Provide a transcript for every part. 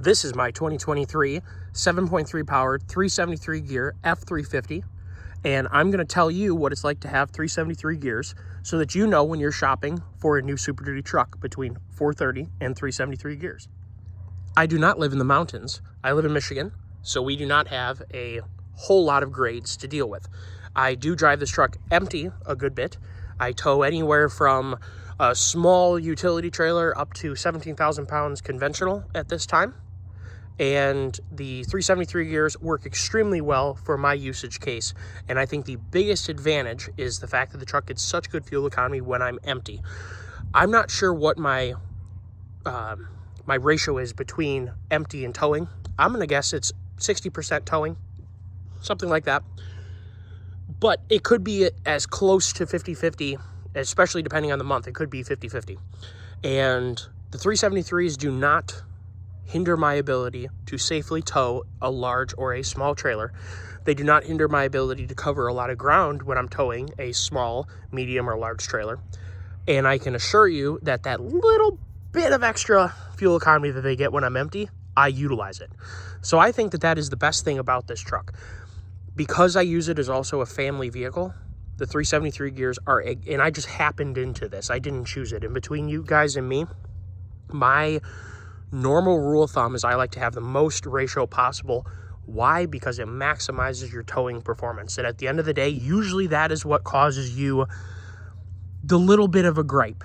This is my 2023 7.3 powered 373 gear F350, and I'm going to tell you what it's like to have 373 gears so that you know when you're shopping for a new Super Duty truck between 430 and 373 gears. I do not live in the mountains. I live in Michigan, so we do not have a whole lot of grades to deal with. I do drive this truck empty a good bit. I tow anywhere from a small utility trailer up to 17,000 pounds conventional at this time. And the 373 gears work extremely well for my usage case. And I think the biggest advantage is the fact that the truck gets such good fuel economy when I'm empty. I'm not sure what my ratio is between empty and towing. I'm going to guess it's 60% towing, something like that. But it could be as close to 50-50, especially depending on the month. It could be 50-50. And the 373s do not hinder my ability to safely tow a large or a small trailer. They do not hinder my ability to cover a lot of ground when I'm towing a small, medium, or large trailer. And I can assure you that that little bit of extra fuel economy that they get when I'm empty, I utilize it. So I think that that is the best thing about this truck. Because I use it as also a family vehicle, the 373 gears are, and I just happened into this. I didn't choose it. In between you guys and me, my normal rule of thumb is I like to have the most ratio possible. Why? Because it maximizes your towing performance. And at the end of the day, usually that is what causes you the little bit of a gripe.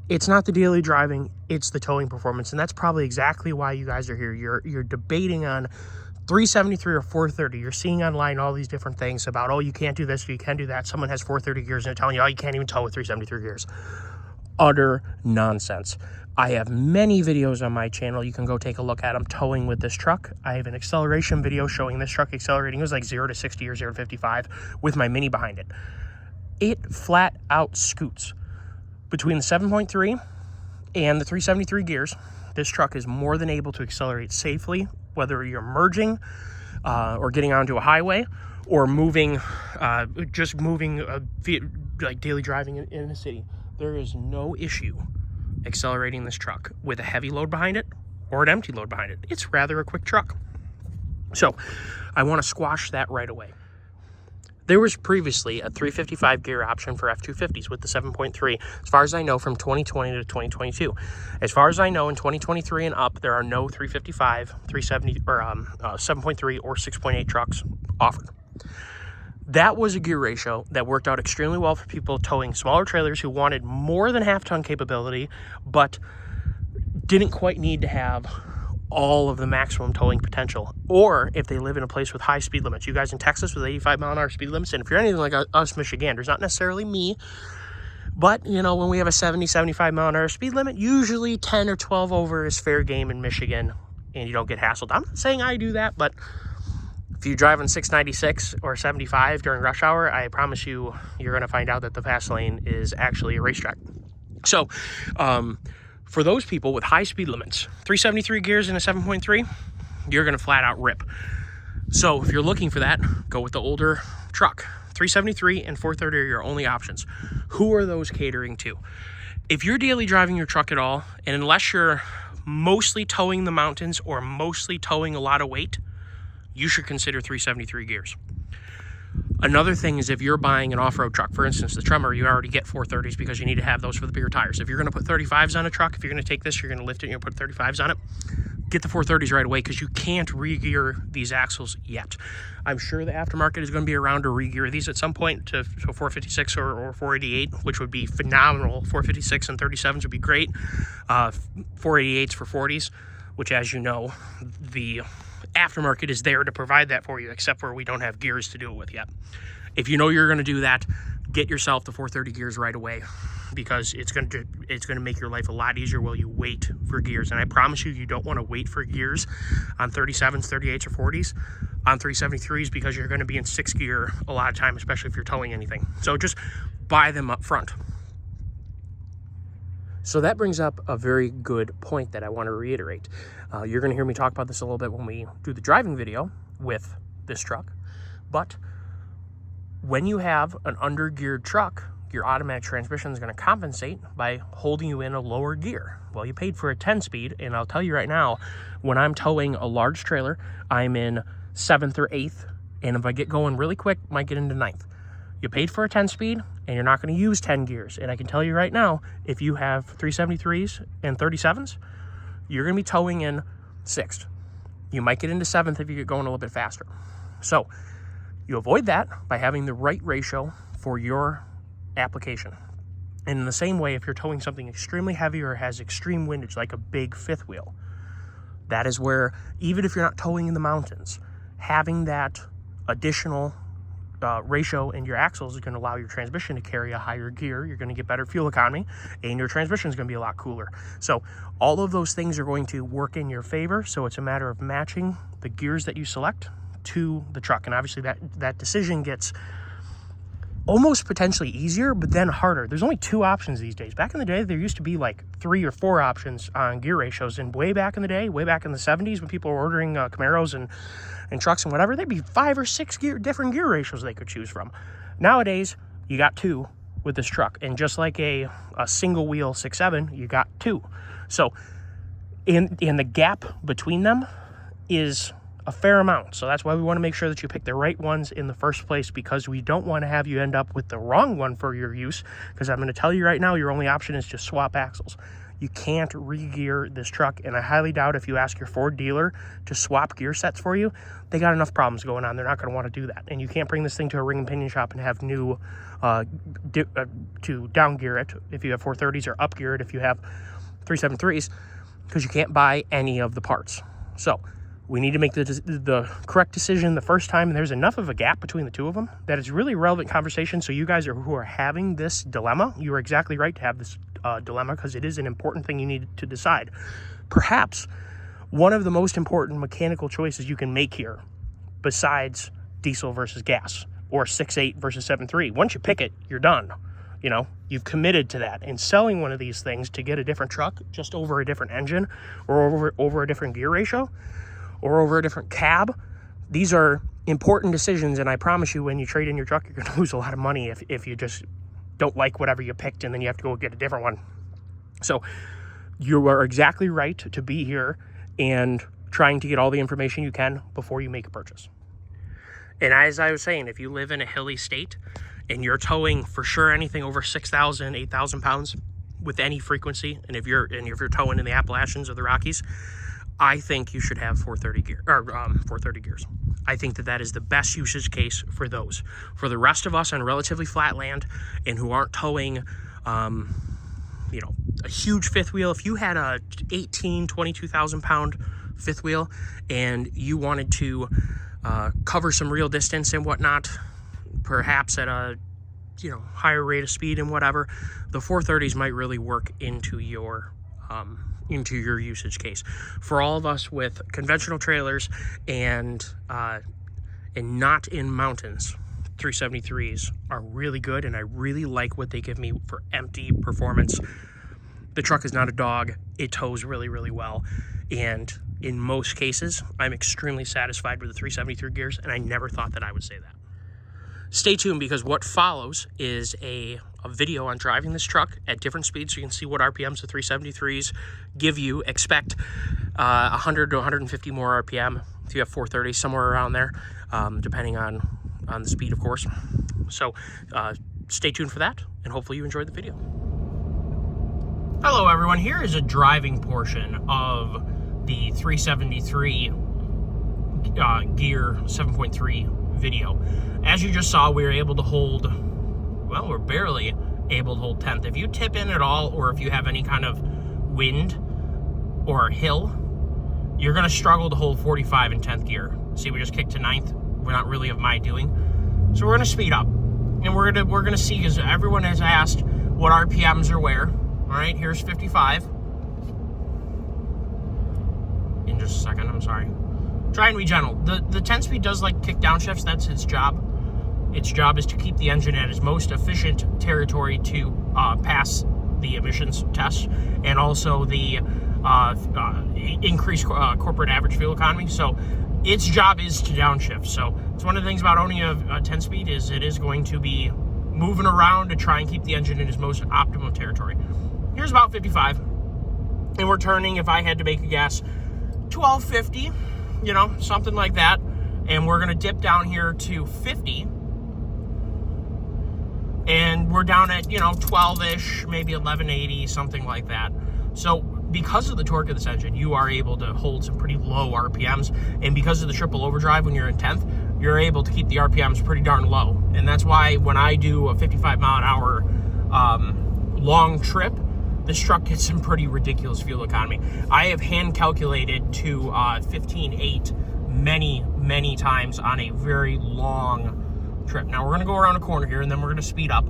It's not the daily driving, it's the towing performance. And that's probably exactly why you guys are here. You're debating on 373 or 430. You're seeing online all these different things about, oh, you can't do this or you can do that. Someone has 430 gears and they're telling you, oh, you can't even tow with 373 gears. Utter nonsense. I have many videos on my channel. You can go take a look at them towing with this truck. I have an acceleration video showing this truck accelerating. It was like 0 to 60 or 0 to 55 with my Mini behind it. It flat out scoots. Between the 7.3 and the 373 gears, this truck is more than able to accelerate safely, whether you're merging or getting onto a highway or moving, like daily driving in the city. There is no issue accelerating this truck with a heavy load behind it or an empty load behind it. It's rather a quick truck. So I want to squash that right away. There was previously a 355 gear option for F250s with the 7.3, as far as I know, from 2020 to 2022. As far as I know, in 2023 and up, there are no 355, 370, or 7.3 or 6.8 trucks offered. That was a gear ratio that worked out extremely well for people towing smaller trailers who wanted more than half-ton capability, but didn't quite need to have all of the maximum towing potential. Or if they live in a place with high speed limits. You guys in Texas with 85-mile-an-hour speed limits, and if you're anything like us Michiganders, not necessarily me, but, you know, when we have a 70, 75-mile-an-hour speed limit, usually 10 or 12 over is fair game in Michigan, and you don't get hassled. I'm not saying I do that, but if you drive on 696 or 75 during rush hour, I promise you, you're going to find out that the fast lane is actually a racetrack. So, for those people with high speed limits, 373 gears in a 7.3, you're going to flat out rip. So if you're looking for that, go with the older truck. 373 and 430 are your only options. Who are those catering to? If you're daily driving your truck at all, and unless you're mostly towing the mountains or mostly towing a lot of weight, you should consider 373 gears. Another thing is if you're buying an off-road truck, for instance, the Tremor, you already get 430s because you need to have those for the bigger tires. If you're going to put 35s on a truck, if you're going to take this, you're going to lift it, and you're going to put 35s on it, get the 430s right away because you can't re-gear these axles yet. I'm sure the aftermarket is going to be around to re-gear these at some point to 456 or 488, which would be phenomenal. 456 and 37s would be great. 488s for 40s, which, as you know, the aftermarket is there to provide that for you, except for we don't have gears to do it with yet. If you know you're going to do that, get yourself the 430 gears right away, because it's going to make your life a lot easier while you wait for gears. And I promise you, you don't want to wait for gears on 37s, 38s, or 40s on 373s, because you're going to be in 6th gear a lot of time, especially if you're towing anything. So just buy them up front. So that brings up a very good point that I want to reiterate. You're going to hear me talk about this a little bit when we do the driving video with this truck. But when you have an under-geared truck, your automatic transmission is going to compensate by holding you in a lower gear. Well, you paid for a 10-speed, and I'll tell you right now, when I'm towing a large trailer, I'm in 7th or 8th, and if I get going really quick, might get into 9th. You paid for a 10-speed, and you're not going to use 10 gears. And I can tell you right now, if you have 373s and 37s, you're going to be towing in 6th. You might get into 7th if you get going a little bit faster. So you avoid that by having the right ratio for your application. And in the same way, if you're towing something extremely heavy or has extreme windage, like a big 5th wheel, that is where, even if you're not towing in the mountains, having that additional ratio in your axles is going to allow your transmission to carry a higher gear. You're going to get better fuel economy, and your transmission is going to be a lot cooler. So all of those things are going to work in your favor. So it's a matter of matching the gears that you select to the truck. And obviously that decision gets almost potentially easier, but then harder. There's only 2 options these days. Back in the day, there used to be like 3 or 4 options on gear ratios. And way back in the day, way back in the 70s, when people were ordering Camaros and trucks and whatever, there'd be 5 or 6 different gear ratios they could choose from. Nowadays, you got 2 with this truck. And just like a single wheel 6.7, you got 2. So in the gap between them is a fair amount. So that's why we want to make sure that you pick the right ones in the first place, because we don't want to have you end up with the wrong one for your use. Because I'm going to tell you right now, your only option is just swap axles. You can't re-gear this truck, and I highly doubt if you ask your Ford dealer to swap gear sets for you, they got enough problems going on. They're not going to want to do that. And you can't bring this thing to a ring and pinion shop and have new to down gear it if you have 430s, or up gear it if you have 373s, because you can't buy any of the parts. So we need to make the correct decision the first time, and there's enough of a gap between the 2 of them that it's really relevant conversation. So you guys who are having this dilemma, you are exactly right to have this dilemma, because it is an important thing you need to decide. Perhaps one of the most important mechanical choices you can make here, besides diesel versus gas, or 6.8 versus 7.3. Once you pick it, you're done. You know, you've committed to that. And selling one of these things to get a different truck just over a different engine, or over a different gear ratio, or over a different cab, these are important decisions. And I promise you, when you trade in your truck, you're going to lose a lot of money if you just don't like whatever you picked and then you have to go get a different one. So you are exactly right to be here and trying to get all the information you can before you make a purchase. And as I was saying, if you live in a hilly state and you're towing for sure anything over 6,000, 8,000 pounds with any frequency, and if you're towing in the Appalachians or the Rockies, I think you should have 430 gears. I think that is the best usage case for those. For the rest of us on relatively flat land and who aren't towing, a huge 5th wheel, if you had a 22,000 pound 5th wheel and you wanted to cover some real distance and whatnot, perhaps at a higher rate of speed and whatever, the 430s might really work into your usage case. For all of us with conventional trailers and not in mountains, 373s are really good, and I really like what they give me for empty performance. The truck is not a dog. It tows really, really well, and in most cases, I'm extremely satisfied with the 373 gears, and I never thought that I would say that. Stay tuned, because what follows is a video on driving this truck at different speeds, so you can see what RPMs the 373s give you. Expect 100 to 150 more RPM if you have 430, somewhere around there, depending on the speed, of course. So stay tuned for that, and hopefully you enjoyed the video. Hello everyone, here is a driving portion of the 373 gear 7.3 video. As you just saw, we were able to hold, well, we're barely able to hold 10th. If you tip in at all, or if you have any kind of wind or hill, you're going to struggle to hold 45 in 10th gear. See, we just kicked to 9th. We're not really of my doing. So we're going to speed up. And we're going to see, because everyone has asked what RPMs are where. All right, here's 55. In just a second, I'm sorry. Try and be gentle. The 10-speed does like kick downshifts. That's its job. Its job is to keep the engine at its most efficient territory to pass the emissions test, and also the increased corporate average fuel economy. So its job is to downshift. So it's one of the things about owning a 10-speed is it is going to be moving around to try and keep the engine in its most optimum territory. Here's about 55. And we're turning, if I had to make a guess, 1250, you know, something like that. And we're going to dip down here to 50. And we're down at, you know, 12-ish, maybe 1180, something like that. So because of the torque of this engine, you are able to hold some pretty low RPMs. And because of the triple overdrive when you're in 10th, you're able to keep the RPMs pretty darn low. And that's why when I do a 55 mile an hour long trip, this truck gets some pretty ridiculous fuel economy. I have hand calculated to 15.8 many times on a very long trip. Now we're going to go around a corner here and then we're going to speed up.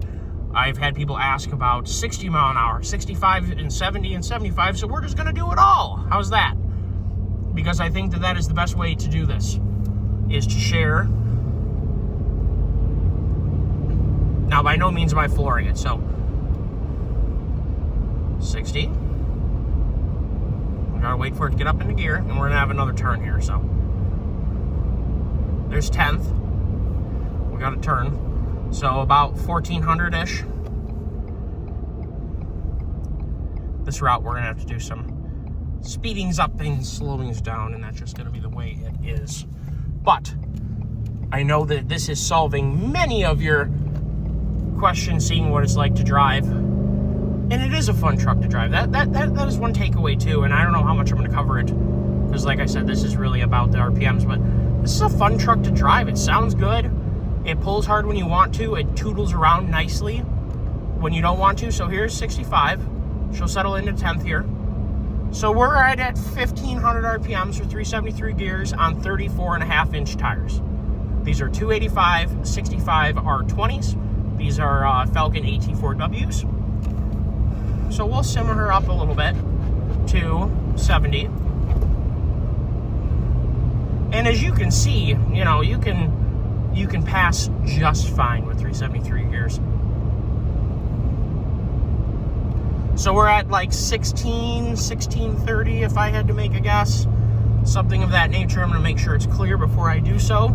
I've had people ask about 60 mile an hour, 65 and 70 and 75, so we're just going to do it all. How's that? Because I think that that is the best way to do this, is to share. Now, by no means am I flooring it, so 60. We gotta wait for it to get up into gear, and we're gonna have another turn here, so. There's 10th. We got a turn. So about 1400-ish. This route, we're gonna have to do some speedings up and slowings down, and that's just gonna be the way it is. But I know that this is solving many of your questions, seeing what it's like to drive. And it is a fun truck to drive. That is one takeaway too, and I don't know how much I'm gonna cover it, because like I said, this is really about the RPMs, but this is a fun truck to drive. It sounds good. It pulls hard when you want to. It toodles around nicely when you don't want to. So here's 65. She'll settle into 10th here. So we're right at 1,500 RPMs for 373 gears on 34.5-inch tires. These are 285 65 R20s. These are Falcon AT4Ws. So we'll simmer her up a little bit to 70. And as you can see, you know, you can pass just fine with 373 gears. So we're at like 1630 if I had to make a guess. Something of that nature. I'm going to make sure it's clear before I do so.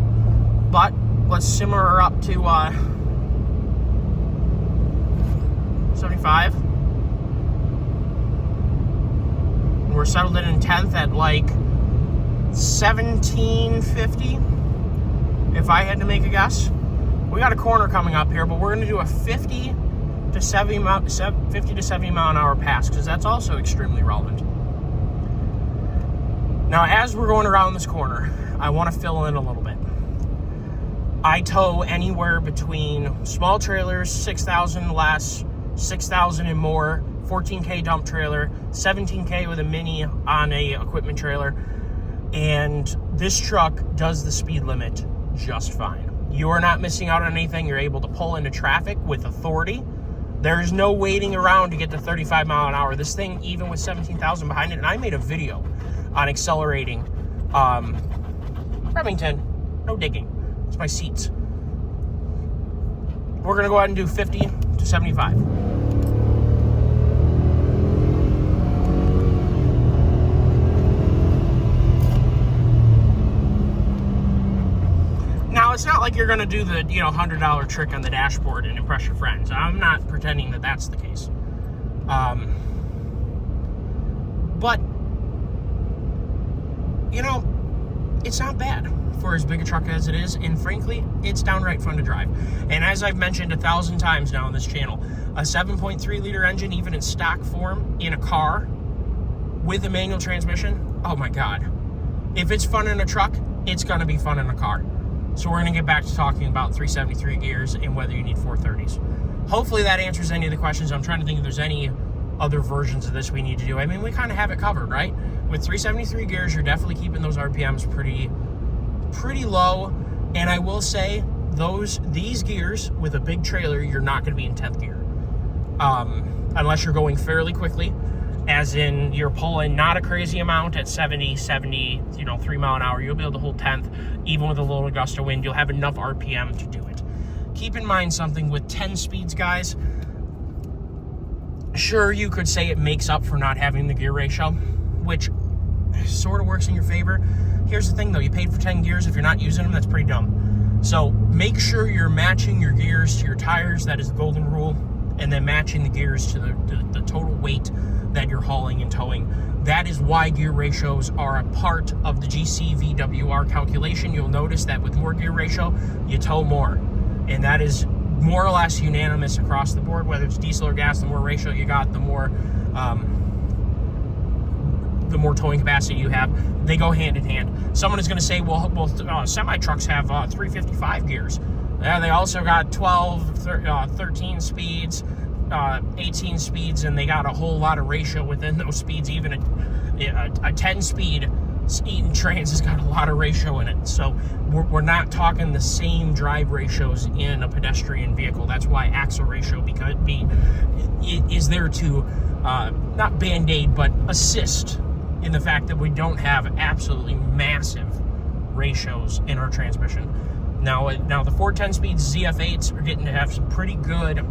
But let's simmer her up to 75. And we're settled in 10th at like 1750 if I had to make a guess. We got a corner coming up here, but we're going to do a 50 to 70 mile an hour pass, because that's also extremely relevant. Now, as we're going around this corner, I want to fill in a little bit. I tow anywhere between small trailers, 6,000 less, 6,000 and more, 14K dump trailer, 17K with a mini on a equipment trailer, and this truck does the speed limit just fine. You are not missing out on anything. You're able to pull into traffic with authority. There's no waiting around to get to 35 mile an hour. This thing, even with 17,000 behind it, and I made a video on accelerating Remington, no digging. It's my seats. We're gonna go ahead and do 50 to 75. Now, it's not like you're gonna do the, you know, $100 trick on the dashboard and impress your friends. I'm not pretending that that's the case. But, you know, it's not bad for as big a truck as it is, and frankly, it's downright fun to drive. And as I've mentioned 1,000 times now on this channel, a 7.3 liter engine, even in stock form, in a car with a manual transmission, oh my God. If it's fun in a truck, it's gonna be fun in a car. So we're gonna get back to talking about 373 gears and whether you need 430s. Hopefully that answers any of the questions. I'm trying to think if there's any other versions of this we need to do. I mean, we kind of have it covered, right? With 373 gears, you're definitely keeping those RPMs pretty low. And I will say, these gears with a big trailer, you're not going to be in 10th gear, unless you're going fairly quickly, as in you're pulling not a crazy amount at 70, 3 mile an hour. You'll be able to hold 10th, even with a little gust of wind. You'll have enough RPM to do it. Keep in mind something with 10 speeds, guys. Sure, you could say it makes up for not having the gear ratio, which sort of works in your favor. Here's the thing though, you paid for 10 gears. If you're not using them, that's pretty dumb. So make sure you're matching your gears to your tires. That is the golden rule. And then matching the gears to the total weight that you're hauling and towing. That is why gear ratios are a part of the GCVWR calculation. You'll notice that with more gear ratio, you tow more. And that is more or less unanimous across the board. Whether it's diesel or gas, the more ratio you got, the more towing capacity you have. They go hand in hand. Someone is going to say, well, semi-trucks have 355 gears. They also got 12, 13 speeds, 18 speeds, and they got a whole lot of ratio within those speeds. Even a 10-speed Eaton Trans has got a lot of ratio in it. So we're not talking the same drive ratios in a pedestrian vehicle. That's why axle ratio is there to not band-aid, but assist in the fact that we don't have absolutely massive ratios in our transmission. Now the Ford 10-speed ZF8s are getting to have some pretty good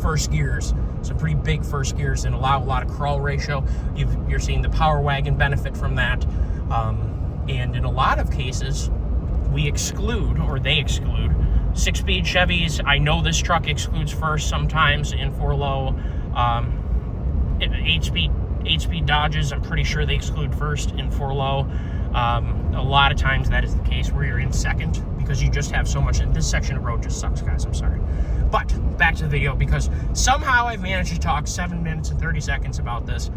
first gears, some pretty big first gears, and allow a lot of crawl ratio. You're seeing the Power Wagon benefit from that, and in a lot of cases, they exclude 6-speed Chevys. I know this truck excludes first sometimes in 4-low. 8-speed Dodges, I'm pretty sure they exclude first in 4-low. A lot of times that is the case where you're in second, because you just have so much, and this section of road just sucks, guys, I'm sorry. But back to the video, because somehow I've managed to talk 7 minutes and 30 seconds about this.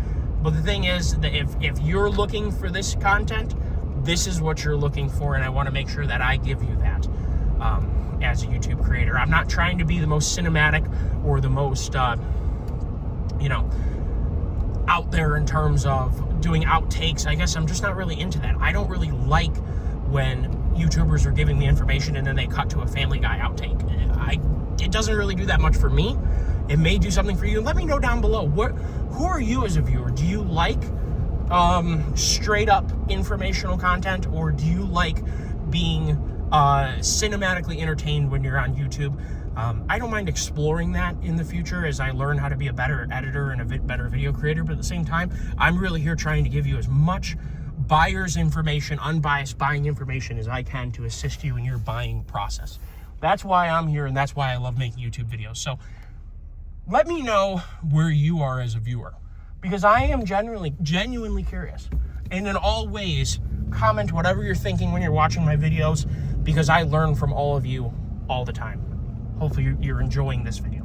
But the thing is that if you're looking for this content, this is what you're looking for, and I want to make sure that I give you that as a YouTube creator. I'm not trying to be the most cinematic or the most, out there in terms of doing outtakes. I guess I'm just not really into that. I don't really like when YouTubers are giving me information and then they cut to a Family Guy outtake. It doesn't really do that much for me. It may do something for you. Let me know down below. Who are you as a viewer? Do you like straight up informational content, or do you like being cinematically entertained when you're on YouTube? I don't mind exploring that in the future as I learn how to be a better editor and a better video creator, but at the same time, I'm really here trying to give you as much buyer's information, unbiased buying information as I can to assist you in your buying process. That's why I'm here, and that's why I love making YouTube videos. So let me know where you are as a viewer, because I am genuinely curious. And in all ways, comment whatever you're thinking when you're watching my videos, because I learn from all of you all the time. Hopefully you're enjoying this video.